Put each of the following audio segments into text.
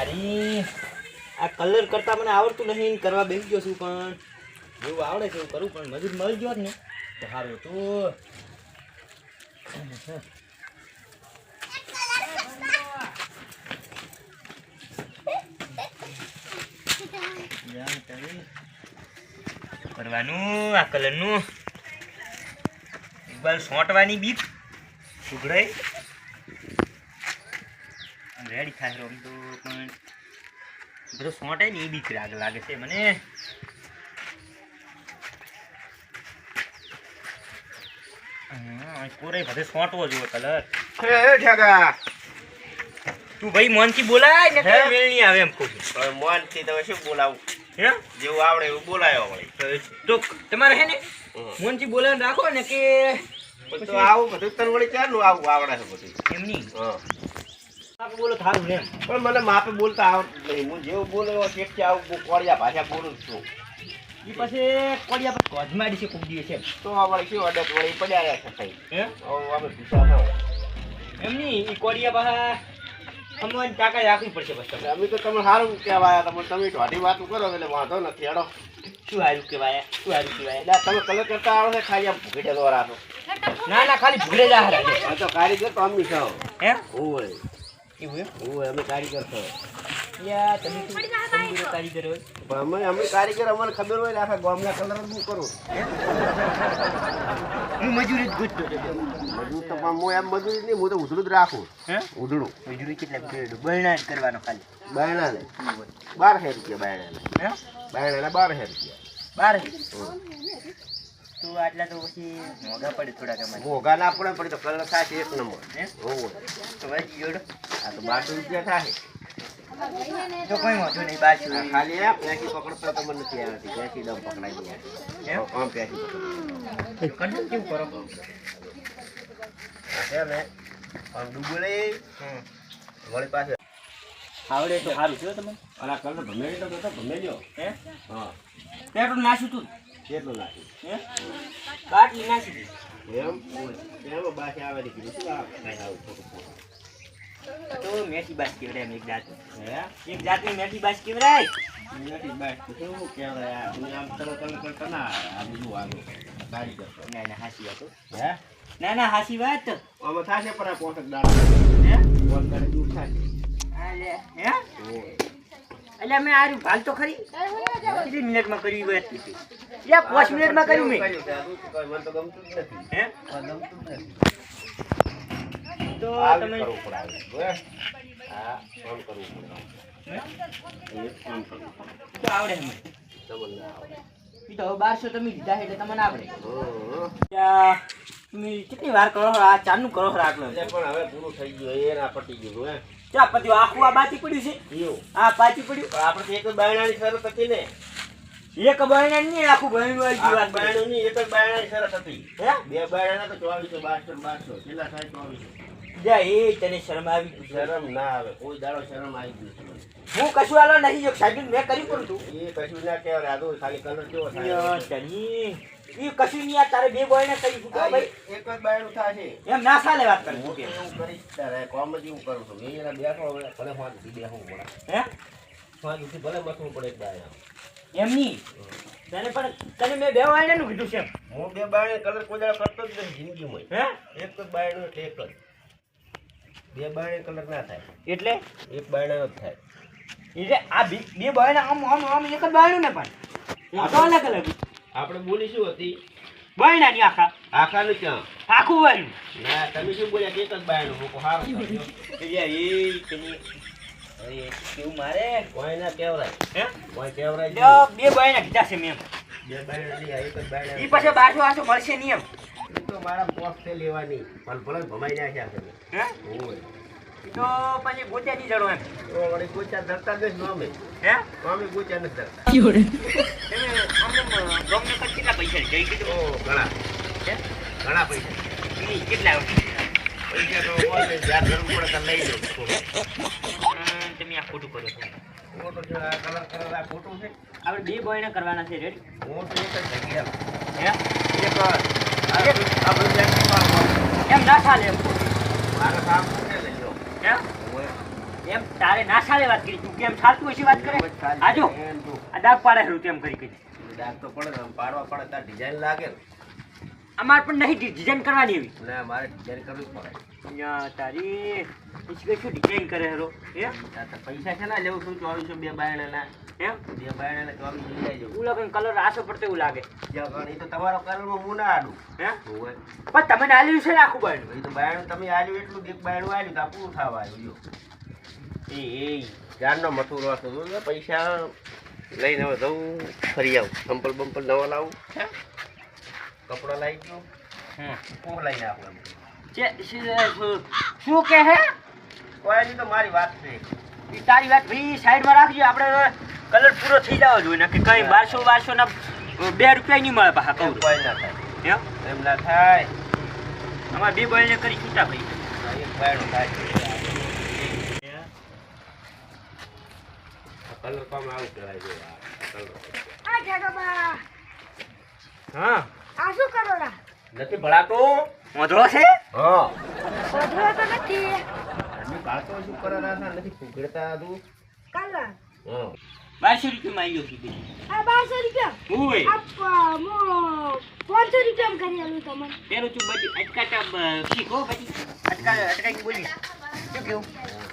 તારી આ કલર કરતા મને આવડતું નહીં કરવા બેસી ગયો છું પણ જેવું આવડે છે એવું કરું પણ મજૂર મળી ગયો ને તો સારું હતું. કરવાનું આ કલરનું એકવાર સોંટવાની બીક સુગડાઈ રેડી થાય આમ તો પણ બધું સોંટાય ને એ બીક લાગે છે મને. કોરે બધે સોંટવો જોઈએ કલર. તું ભાઈ મોનથી બોલાય ને કઈ મેળ નહીં આવે એમ કહું છું. મોનથી તમે શું બોલાવું? હે જેવું આવડે એવું બોલાયો વળી. તો તમારે હે ને મોનથી બોલાવીને રાખો ને કે તો આવું બધું તને વળી ક્યારનું આવું આવડે છે બધું? એમ નહીં હા આપણે બોલો થારું એમ. પણ મને માપે બોલતા આવડતું નહીં. હું જેવું બોલે એવો ટેકથી આવું કોળિયા ભાષા બોલું છું. એ પછી કોડિયા પર કોજમાડી છે ખૂબ દિવસ છે તો આ વળી શું અડત વળી પડ્યા રહ્યા છે કઈ. હે અમે ભૂસા થાવ. એમ નહીં એ કોડિયા પાસે અમારી ટાકા રાખવી પડશે બસ. અમે તો તમે સારું કહેવાય તમે ઢોઢી વાતો કરો એટલે વાંધો નથી. હેડો શું સારું કહેવાય શું સારું કહેવાય. એટલે તમે કલર કરતા આવડે ખાલી આમ ભૂખે દોરા છો. ના ના ખાલી ભૂલે જા હરા આ તો કારીગર તો અમે છો. હે ઓય એવું એમ ઓય અમે કારીગર છો. યા તમે કારીગર હોય પણ અમે કારીગર અમને ખબર હોય ને આખા ગામના કલર જ હું કરું. હું મજૂરી જ ગોતતો હતો. મજૂર તો પણ હું એમ મજૂરી નહીં, હું તો ઉધડું જ રાખું. હે ઉધડું મજૂરી કેટલા કરેલું બરણા જ કરવાનો ખાલી. બાયણા ને 12,000 રૂપિયા બાયણા ને. હે બાયણા 12,000 રૂપિયા. 12 તો આટલા તો પછી મોંઘા પડે થોડા તમારે. મોંઘા ના પડે પણ તો કલર થાય છે એક નંબર. હે ઓય તો વાંચી જોડો આ તો 1200 રૂપિયા થાય. તો કોઈ વાંધો નહીં બાજુ આ ખાલી આ પેસી પકડતો તો મને નથી આવતી. પેસી દમ પકડાઈ ગયા. એમ આમ પેસી પકડતો. કંટ્રોલ કેવું કરો આ છે ને આમ ડૂબળી વળી પાસે આવડે તો સારું છે તમે. અને આ કલર ભમેલી તો તો ભમેલ્યો. હે હા પેટ્રોલ નાખ્યું તું કેટલું નાખ્યું? હે બાટલી નાખી દીધી એમ એમાં બાકી આવે ને કીધું શું આ કાંઈ આવું ખોટું ખોટું. તો મેથી બાસ કેવડાય એમ એક જાત. હે એક જાતની મેથી બાસ કેવડાય. નથી બાય તો શું કહેવાય આ તમે આમ કલર કરતા ના આ બીજું આગળ કારીગર છો. ના ના હાસી વાત હો. હે ના ના હાસી વાત. આમાં થશે પણ આ પોતક દાડા હે પોત કરે દૂર થશે. આલે હે ઓય એટલે મેં આર્યું ભાલ તો ખરી કેટલી મિનિટમાં કર્યું વાત કીધી યા 5 મિનિટમાં કર્યું મેં. મને તો ગમતું જ નથી. હે ગમતું જ નથી. તો આવું તમે કરવું પડે આવે. હા કામ કરવું પડે. હે? એ કામ કરવું પડે. તો આવડે મને. તમને ના આવડે. ઈ તો હવે 1200 તમે લીધા એટલે તમને આવડે. હં. ત્યાં તમે કેટલી વાર કરો છો આ ચારનું કરો છો આટલું. એટલે પણ હવે પૂરું થઈ ગયું એ ના પટી ગયું હે. ચા પતિ આખું આ બાકી પડ્યું છે. એવું આ બાકી પડ્યું પણ આપણે તો એક જ બાયણાની શરત હતી ને. એક બહેણા નહીં આખું બહેણું આવી ગયું આ વાત બાય. બાયણું ની એક જ બાયણાની શરત હતી. હે બે બાયણાના તો 2400 1200 છેલ્લા થાય 2400. જા એ તને શરમ આવી ગઈ. શરમ ના આવે કોઈ દાડો શરમ આવી ગઈ છે મને. હું કશું આલો નહીં એક સાઈડ મેં કરી પડું તું. એ કશું ના કહેવાય આ તો ખાલી કલર કેવો થાય. યા તની ઈ કશું નહીં આ તારે બે બહેણા કરી ફૂટો આ ભાઈ. એક જ બાયણું થાય છે. એમ ના ચાલે વાત કરે. હું તો એવું કરીશ તારે કોમ જ એવું કરું છું. એના બેઠો હવે ભલે ફોનથી બેસવું પડે. હે ફોનથી ભલે બસવું પડે એક બાયણા. એમ નહીં તને પણ તને મેં બે બહેણાનું કીધું છે એમ. હું બે બાયણે કલર કોઈ દાડો કરતો જ નથી જિંદગીમાં. હે એક જ બાયણું એટલે એક જ. બે બાયણે કલર ના થાય. એટલે એક બાયણાનો જ થાય. એટલે આ બે બહેણા આમ આમ આમ એક જ બહેણું ને પણ આ તો અલગ અલગ આપણે બોલી શું હતી? બહેણાની આખા આખાનું ક્યાં? આખું બહેણું. ના તમે શું બોલ્યા કે એક જ બાયણું મૂકો સારું થયું. એટલે એ તને અરે કેવું મારે કોઈ ના કેવરાય. હે કોઈ કેવરાય જો બે બહેણા કીધા છે મેં એમ. બે બાયણા નહીં, આ એક જ બાયણા. ઈ પછી બાજુ આસો મળશે નહીં એમ. એ તો મારા પોસ્ટ છે લેવાની પણ ભલે ભમાઈ નાખ્યા છે. હે ઓય તો પછી ગોત્યા નહીં જડો એમ. તો વળી ગોચા ધરતા જ નથી નોમે. હે નોમે ગોચા નથી ધરતા. તમે અમને ગમને પર કેટલા પૈસા જઈ કીધું. ઓ ઘણા હે ઘણા પૈસા. ઈ કેટલા પૈસા તો બોલે જ્યાં જરૂર પડે ત્યાં લઈ લો. તમે આ ખોટું કરો છો. ખોટું છે આ કલર કલર આ ખોટું છે. આપણે બે બહેણા કરવાના છે રેડી. હું તો એક જ જગ્યા હે એક જ આપણે બ્લેક એમ ના ચાલે એમ. મારા કામ છે લઈ લો. હે ઓય એમ તારે ના સાલે વાત કરી તું કેમ ચાલતું હશે વાત કરે આજો આ ડાક પાડે હરું તેમ કરી કરી ડાક તો પડે ને, પાડવા પડે તાર ડિઝાઇન લાગે ને. અમાર પણ નહીં ડિઝાઇન કરવાની એવી ના મારે ડિઝાઇન કરવી જ પડે. અહીંયા તારી પછી શું ડિઝાઇન કરે હરો હે તાર તો પૈસા છે ને લેવું છું 2400 બે બાયણાના. એમ 2 બાયણાના 2400 લઈ જવું. ઉલા કલર આસો પડતો એવું લાગે જ્યાં એ તો તમારો કલરમાં હું ના આડું. હે હોય. પણ તમે આલ્યું છે ને આખું બાયણું એ તો બાયણું તમે આલ્યું એટલું એક બાયણું આલ્યું તો આ પૂરું થવા આવ્યું જો. એ જાનનો મથુરો હતો જો પૈસા લઈને હવે જવું ફરી આવું. સંપલ બંપલ નવો લાવું. કપડા લાવી ગયો. કોક લઈને આપવાનું. શું કે હે કોઈ નહીં તો મારી વાત છે. ઈ તારી વાત ભાઈ સાઈડમાં રાખજો આપણે કલર પૂરો થઈ જવો જોઈએ ને કે કઈ 1200 ના 2 રૂપિયા નહીં મળે પાછા કહું કોઈ ના થાય. એમ એમ ના થાય. અમારે 2 બોયને કરી છૂટા ભાઈ એક બાયણું થાય. કલર કામ આવું કરાય છે. આ જગબા હા આ શું કરો રા નથી ભળાતો. મોઢો છે હા બધું તો નથી આદમી ભળાતો શું કરે રાસા નથી ફૂગડતા તું. કલર હા 1200 રૂપિયામાં આવ્યો છે બેન આ 1200 રૂપિયા ઓય આપા મો 500 રૂપિયા કરી આલું તમને પેલું તું બધી અટકાટા શીખો બધી અટકાઈ બોલી શું કેવું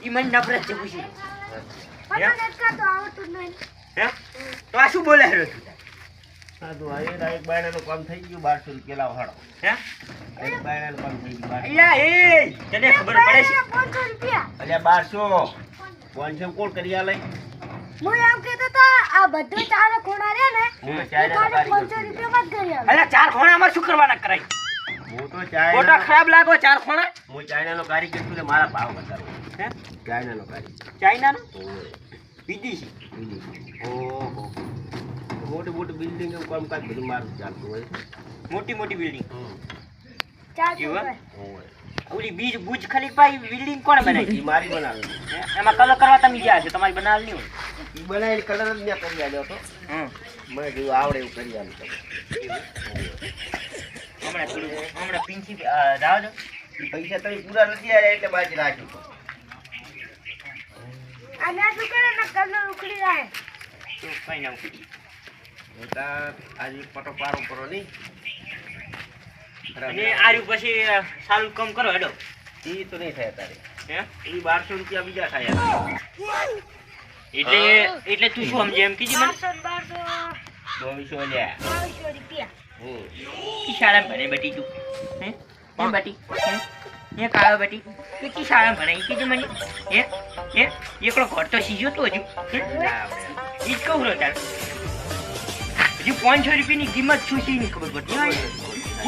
ઈ મને નફરત છે પૂછી પણ એટલા તો આવડતું જ નહીં હે તો આ શું બોલે હેરો તું હા તો આ એક બાયણાનું કામ થઈ ગયું 1200 રૂપિયા લાવ હાડો. હે એક બાયણાનું કામ થઈ ગયું 1200. અલ્યા એ તને ખબર પડે છે 500 રૂપિયા અલ્યા 1200 500 કોણ કરી આલે. હું એમ કહેતો તો આ બધું ચારે ખૂણા રે ને હું એ ચાઇનાનો ખાલી કારીગર 500 રૂપિયામાં જ કરી આલું અલ્યા 4 ખૂણા અમાર શું કરવાના કરાય હું તો ફોટા ચાઇનાનો ખરાબ લાગો 4 ખૂણા હું ચાઇનાનો કારીગર છું ને મારા ભાવ બતાવો. હે ચાઇનાનો કારીગર. ચાઇના નો ઓય. વિદેશી ઓહો મોટી મોટી બિલ્ડિંગ એમ કામકાજ બધું મારું ચાલતું હોય છે. મોટી મોટી બિલ્ડિંગ 400 કેવા? રૂપિયા ઓય. ઓલી બીજ બુજ ખલીફા બિલ્ડિંગ કોણે બનાવી ઈ મારી બનાવેલી. હે? એમાં કલર કરવા તમે ગયા છો તમારી બનાવેલી નહીં ઈ બનાવેલી કલર જ મેં કરી આલ્યો હતો. હોય મને જેવું આવડે એવું કરી આલ્યું તમે. હમણાં પિંચી રાહ દો ઈ પૈસા તમે પૂરા નથી આવ્યા એટલે બાકી રાખ્યું હતું. આ ના શું કરે ને કલર ઉખડી જાય તો કઈ ના ઉખડી મોટા આજે એક પટો પારો કરો નહીં. અને આ રહ્યું પછી સારું કામ કરો હેડો ઈ તો નહીં થાય તારે. હે ઈ 1200 રૂપિયા બીજા થાય. એટલે તું શું સમજે એમ કીધી મને 1200 લ્યા. 2200 રૂપિયા કી શાળા ભણે બટી તું હે હે બટી હે કાળો બટી તું કી શાળા ભણે ઈ કીધી મને હે હે એકલો ઘર તો સીજો તો હજુ હે ઈ જ કહું રહ્યો તાર હજુ 500 રૂપિયાની કિંમત શું છે નહીં ખબર પડતી હોય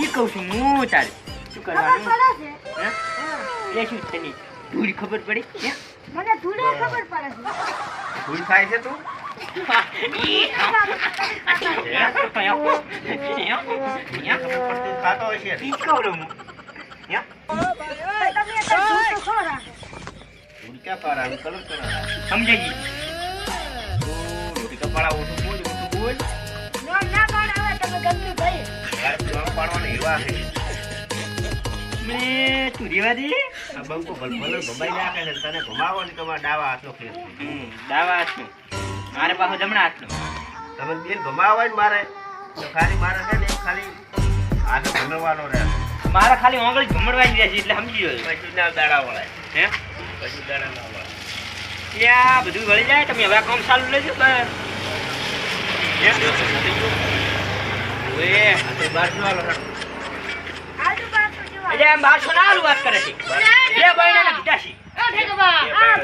ઈ કહું છું હું તારે શું ખબર કરવાનું પડે છે હે એ શું તને પૂરી ખબર પડી હે મને ધૂળે ખબર પડે છે ભૂલ થાય છે તું. પડતી ખાતો હશે. ઈ જ કહું રહ્યો હું હે તમે તો ધૂળ તો ખો રાખો ભૂલ ક્યાં પારા કલર કરા. સમજાઈ રોટી કપાળા ઓછું બોલ ઓછું બોલ. નો ના પાડે હવે તમે ગંદુ થઈ યાર પીવાનું પાડવાના એવા છે. મેં તું રેવા દે આ બંકો ભલે ભમાઈ નાખે છે તને ભમાવો ને તમારા ડાવા હાથનો ખેલ. દાવા હાથનો મારે પાછો જમણા હાથનો તમે બેન ભમાવો ને મારે તો ખાલી મારે છે ને ખાલી હાથ ભમવાનો રહે. મારા ખાલી ઓંગળી ઘમડવાની રહેશે એટલે સમજી ગયો પછી ના દાડા વળાય. હે પછી દાડા ના વળાય. ત્યાં બધું વળી જાય તમે હવે આ કામ ચાલુ લેજો ઓએ આ તે બાજુ વાળો રસ્તો. આજુ બાજુ જેવા એટલે એમ 1200 ના આલુ વાત કરે છે બે બહેના કીધા છે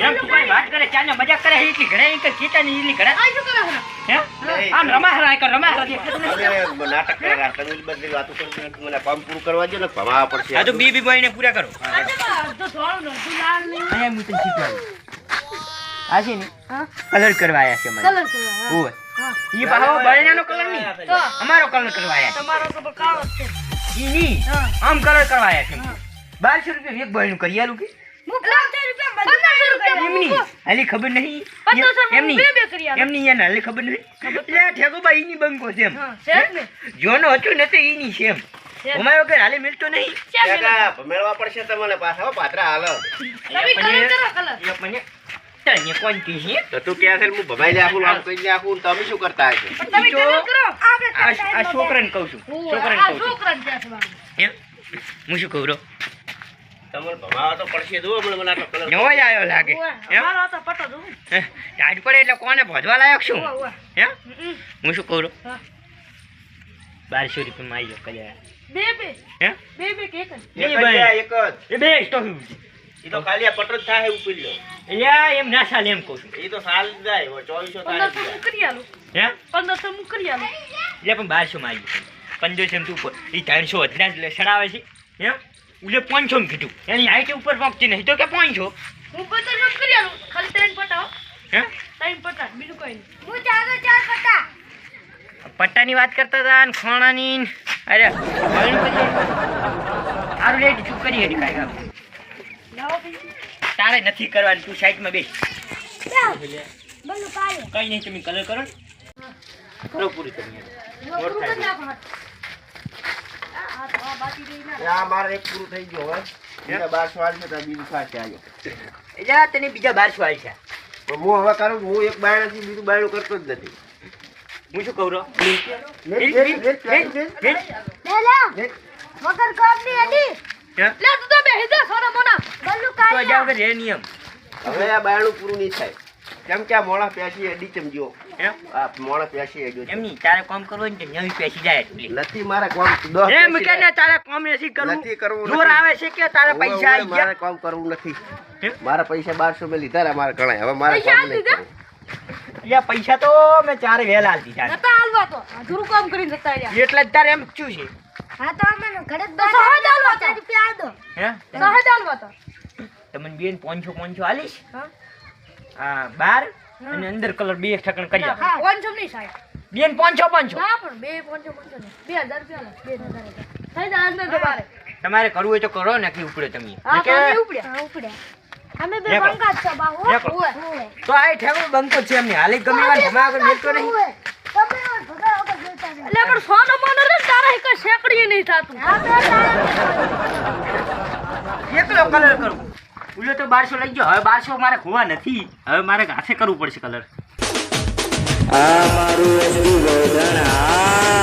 એમ તું કઈ વાત કરે ચાને મજાક કરે છે કે ઘરે કે કીતા ની ઈલી ઘરે હે આમ રમા હરા કર રમા હરા દેખ તમે તમે નાટક કરા તમે બધી વાતો કરી મને કામ પૂરું કરવા દો ને ભમાવા પડશે. આ તો બી બોયને પૂરા કરો તો ધોળ નો લાલ નહીં અહીંયા હું તને શીખવાડું આ છે ને હા કલર કરવા આયા છે મને કલર કરવા ઓય હા ઈ પાહો બહેનાનો કલર નહીં તો અમારો કલર કરવા આયા તમારો તો કાળો જ છે છે ઈ ની હા. આમ કલર કરવા આયા છે 1200 રૂપિયા એક બહેનું કરી આલું કે હું 1500 રૂપિયા એમની હાલી ખબર નહીં 1500 એમની બે બે કરી આલો. એમની એને હાલી ખબર નહીં એટલે ઠેકોબા ઈની બંકો છે એમ હા છે જ ને જોનો હતું નથી ઈની છે એમ છે. અમારો વગર હાલે મિલતો નહીં કાકા ભમેળવા પડશે તમને પાછા હો પાત્રા હાલો. તમે કલર કરો કલર એક મને તને કોણ કીધી તો તું ક્યાં છે હું ભમાઈ લે આખું આમ કરી આખું તમે શું કરતા હશો તમે કલર કરો આપણે આ છોકરાને કહું છું છોકરાને કહું છું છોકરાને કહે છે બાબુ. એમ હું શું કહું રો તમારે ભમાવા તો પડશે જુઓ મને મને આટલો કલર નવો જ આવ્યો લાગે એમ મારો તો પટો દઉં. ટાઈટ પડે એટલે કોને ભજવા લાયક શું ઓવે. એમ હું શું કહું રો હા. 1200 રૂપિયામાં આવી ગયો કલ્યા બે બે હે બે કે એક જ. એક જ જાય, એક જ એ બે સ્ટોક એ તો ખાલી આ પટો જ થાય ઉપર લો એટલે એમ ના ચાલે એમ કહું છું એ તો સાલ જાય 2400 થાય 1500 હું કરી આલું. હે 1500 હું કરી આલું. એટલે પણ 1200 માં આવી ગયું 1500 તું એ 300 વધના જ સડાવે છે એમ ઉલે 500 માં કીધું એની હાઈટ ઉપર પહોંચતી નહીં તો કે 500 હું 1500 કરી આલું. ખાલી ત્રણ પટા હો. હે ત્રણ પટા બીજું કોઈ નહીં. હું ચાર પટા. પટ્ટાની વાત કરતા હતા અને ખોણાની ને અરે સારું રેટ ચૂપ કરી હેડી કાંઈ કામ લાવો પૈસા. તારે નથી કરવાની તું સાઈડમાં બેસ બલ્લુ કાલે. કઈ નહીં તમે કલર કરો ને કરો પૂરી કરી પૂરું કરી નાખો. આ તો આ બાકી રહી ના. આ મારે એક પૂરું થઈ ગયો હવે બીજા 1200 આવી છે તો બીજું ખાશે આવ્યો એટલે તને બીજા 1200 આવી છે પણ હું હવે કરું હું એક બાયણાથી બીજું બાયણું કરતો જ નથી હું શું કહું રો લે લે. વગર કામ ની એડી. લે તું તો બેહી જા સોના મોના. બલ્લુ તો કાલે. જાવ કે રે નિયમ હવે આ બાયણું પૂરું નહીં થાય કેમ કે આ મોડા પેસી એડી ચમજો એમ આ મોડા પેસી એડ્યો છે. એમ નહીં તારે કામ કરવું હોય ને નવી પેસી જાય એટલે નથી મારે કામ 10 એમ કે ને તારે કામ નથી કરવું નથી કરવું જોર આવે છે કે તારે પૈસા આવી મારે ગયા કામ કરવું નથી એમ? મારા પૈસા 1200 મેં લીધા રે મારે ગણાય હવે મારે પૈસા કામ નહીં લીધા? કરવું. એટલે પૈસા તો મેં ચારે વહેલા આલી દીધા નતા હાલવા તો. અધૂરું કામ કરીને જતા રહ્યા. એટલે જ તારે એમ શું છે હા તો અમે ઘરે જ સહજ હાલવા તો. રૂપિયા આલ દો. હે સહજ હાલવા તો. તમને બેન 500 આલીશ હા. હા 12 અને અંદર કલર બે ઠકણ કરી આપ હા 500 નહીં સાહેબ. બેન 500 ના પણ બે 500 નહીં. 2000 રૂપિયા લે. 2000 થઈ જાય આજનો જવારે. તમારે કરવું હોય તો કરો ને કે ઉપડે તમે હા કે અમે ઉપડ્યા. હા ઉપડ્યા. અમે બે એકલો. બંકા છો બાહુ. એકલો. ઓય. તો આ ઠેકડો બંકો છે એમને હાલે ગમે વાર જમા આગળ મેલતો નહીં ઓય. તમે ઓય ભગા વગર જોતા નહીં. એટલે પણ સોનો મોનો રે તારા એક શેકડી નહીં થાતું. હા તો એકલો કલર કરવું ઉલો તો 1200 લઈ ગયો હવે 1200 મારે ખોવા નથી હવે મારે હાથે કરવું પડશે કલર આ મારું એસડી ગોધણ આ